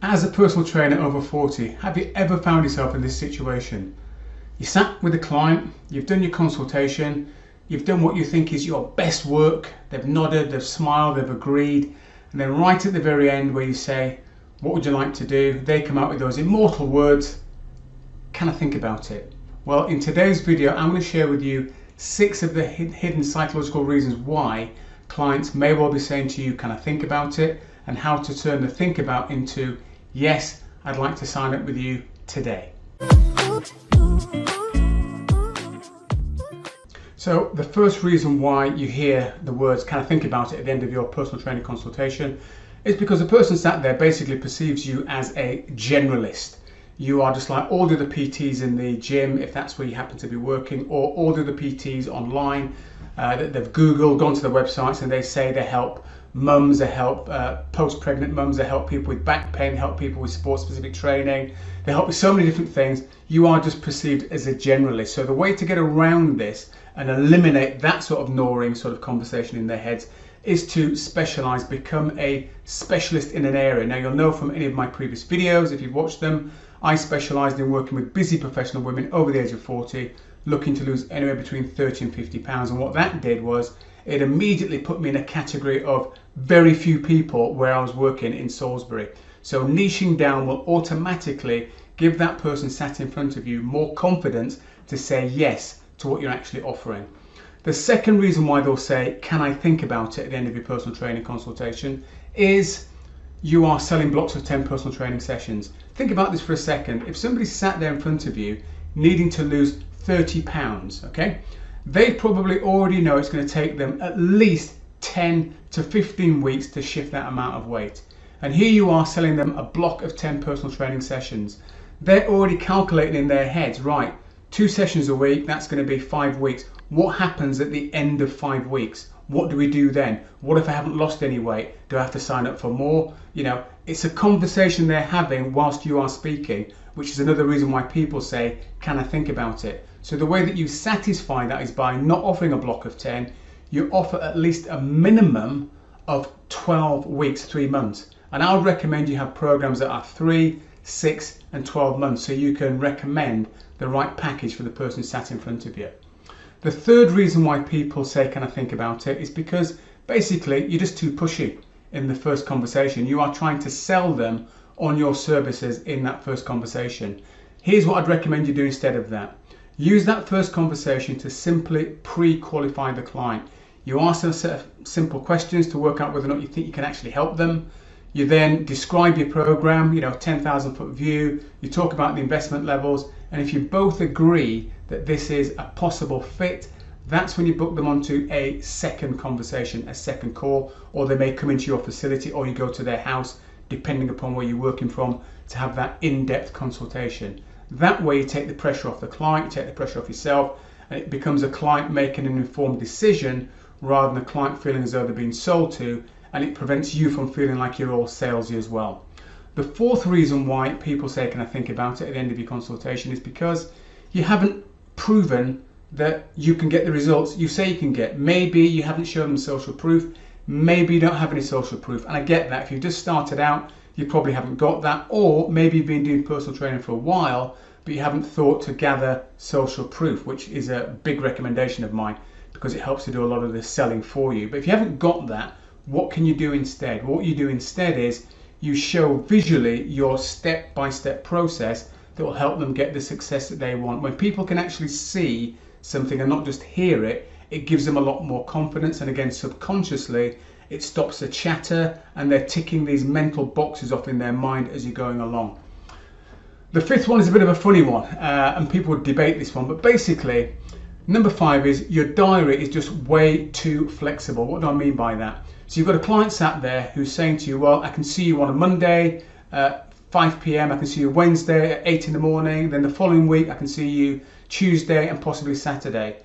As a personal trainer over 40, have you ever found yourself in this situation? You sat with a client, you've done your consultation, you've done what you think is your best work, they've nodded, they've smiled, they've agreed, and then right at the very end where you say, what would you like to do? They come out with those immortal words, can I think about it? Well, in today's video, I'm going to share with you 6 of the hidden psychological reasons why clients may well be saying to you, can I think about it? And how to turn the think about into, yes, I'd like to sign up with you today. So the first reason why you hear the words, can I think about it, at the end of your personal training consultation is because the person sat there basically perceives you as a generalist. You are just like all the other PTs in the gym, if that's where you happen to be working, or all the other PTs online that they've Googled, gone to the websites, and they say they help mums, they help post-pregnant mums, they help people with back pain, they help people with sport-specific training, they help with so many different things. You are just perceived as a generalist. So the way to get around this and eliminate that sort of gnawing sort of conversation in their heads is to specialize, become a specialist in an area. Now, you'll know from any of my previous videos, if you've watched them, I specialized in working with busy professional women over the age of 40, looking to lose anywhere between 30 and 50 pounds. And what that did was it immediately put me in a category of very few people where I was working in Salisbury. So niching down will automatically give that person sat in front of you more confidence to say yes to what you're actually offering. The second reason why they'll say, can I think about it, at the end of your personal training consultation is you are selling blocks of 10 personal training sessions. Think about this for a second. If somebody sat there in front of you needing to lose 30 pounds, okay, they probably already know it's going to take them at least 10 to 15 weeks to shift that amount of weight. And here you are selling them a block of 10 personal training sessions. They're already calculating in their heads, right, 2 sessions a week, that's going to be 5 weeks. What happens at the end of 5 weeks? What do we do then? What if I haven't lost any weight? Do I have to sign up for more? You know, it's a conversation they're having whilst you are speaking, which is another reason why people say, can I think about it? So the way that you satisfy that is by not offering a block of 10, you offer at least a minimum of 12 weeks, 3 months. And I would recommend you have programs that are 3, 6 and 12 months so you can recommend the right package for the person sat in front of you. The third reason why people say, can I think about it, is because basically you're just too pushy in the first conversation. You are trying to sell them on your services in that first conversation. Here's what I'd recommend you do instead of that. Use that first conversation to simply pre-qualify the client. You ask them a set of simple questions to work out whether or not you think you can actually help them. You then describe your program, 10,000 foot view. You talk about the investment levels. And if you both agree that this is a possible fit, that's when you book them onto a second conversation, a second call, or they may come into your facility or you go to their house, depending upon where you're working from, to have that in-depth consultation. That way you take the pressure off the client, you take the pressure off yourself, and it becomes a client making an informed decision rather than a client feeling as though they're being sold to, and it prevents you from feeling like you're all salesy as well. The fourth reason why people say, can I think about it, at the end of your consultation is because you haven't proven that you can get the results you say you can get. Maybe you haven't shown them social proof, maybe you don't have any social proof, and I get that. If you've just started out, you probably haven't got that, or maybe you've been doing personal training for a while, but you haven't thought to gather social proof, which is a big recommendation of mine because it helps to do a lot of the selling for you. But if you haven't got that, what can you do instead? What you do instead is you show visually your step-by-step process that will help them get the success that they want. When people can actually see something and not just hear it, it gives them a lot more confidence, and again, subconsciously, it stops the chatter and they're ticking these mental boxes off in their mind as you're going along. The fifth one is a bit of a funny one, and people would debate this one, but basically, number 5 is your diary is just way too flexible. What do I mean by that? So you've got a client sat there who's saying to you, well, I can see you on a Monday, 5 p.m, I can see you Wednesday at 8 in the morning, then the following week I can see you Tuesday and possibly Saturday.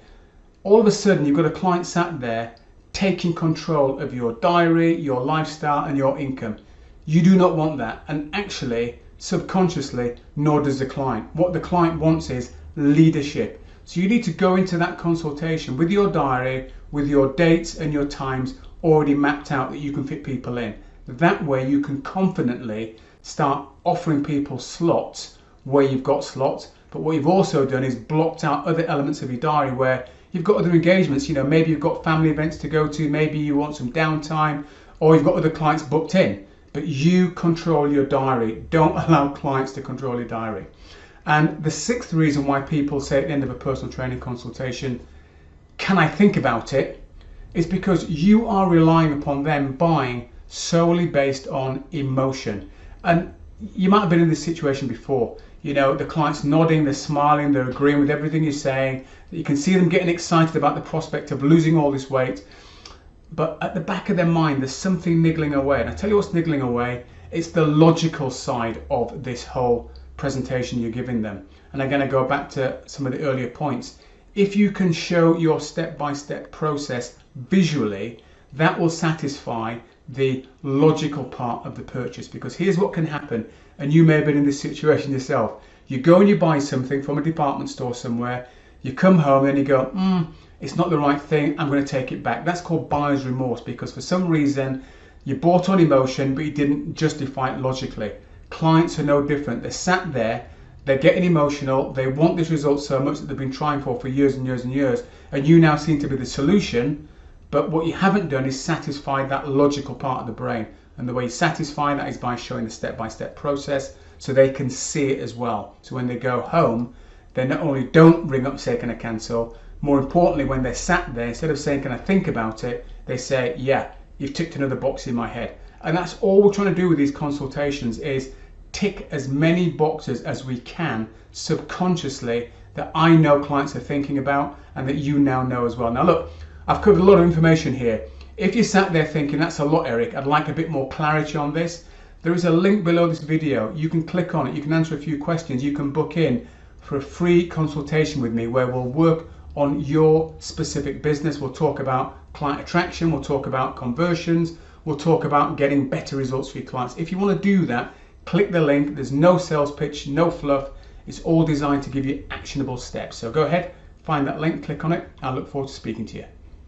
All of a sudden you've got a client sat there taking control of your diary, your lifestyle and your income. You do not want that, and actually subconsciously nor does the client. What the client wants is leadership. So you need to go into that consultation with your diary, with your dates and your times already mapped out that you can fit people in. That way you can confidently start offering people slots where you've got slots. But what you've also done is blocked out other elements of your diary where you've got other engagements. You know, maybe you've got family events to go to, maybe you want some downtime, or you've got other clients booked in. But you control your diary. Don't allow clients to control your diary. And the sixth reason why people say at the end of a personal training consultation, can I think about it? Is because you are relying upon them buying solely based on emotion. And you might have been in this situation before. You know, the client's nodding, they're smiling, they're agreeing with everything you're saying. You can see them getting excited about the prospect of losing all this weight. But at the back of their mind, there's something niggling away. And I tell you what's niggling away. It's the logical side of this whole presentation you're giving them. And I'm going to go back to some of the earlier points. If you can show your step-by-step process visually, that will satisfy the logical part of the purchase. Because here's what can happen, and you may have been in this situation yourself. You go and you buy something from a department store somewhere, you come home and you go, it's not the right thing, I'm going to take it back. That's called buyer's remorse, because for some reason you bought on emotion but you didn't justify it logically. Clients are no different. They're sat there, they're getting emotional, they want this result so much that they've been trying for years and years and years, and you now seem to be the solution. But what you haven't done is satisfy that logical part of the brain. And the way you satisfy that is by showing the step-by-step process so they can see it as well. So when they go home, they not only don't ring up and say, can I cancel? More importantly, when they're sat there, instead of saying, can I think about it? They say, yeah, you've ticked another box in my head. And that's all we're trying to do with these consultations, is tick as many boxes as we can subconsciously that I know clients are thinking about and that you now know as well. Now look, I've covered a lot of information here. If you sat there thinking, that's a lot, Eric, I'd like a bit more clarity on this, there is a link below this video. You can click on it, you can answer a few questions, you can book in for a free consultation with me where we'll work on your specific business. We'll talk about client attraction, we'll talk about conversions, we'll talk about getting better results for your clients. If you want to do that, click the link. There's no sales pitch, no fluff. It's all designed to give you actionable steps. So go ahead, find that link, click on it. I look forward to speaking to you.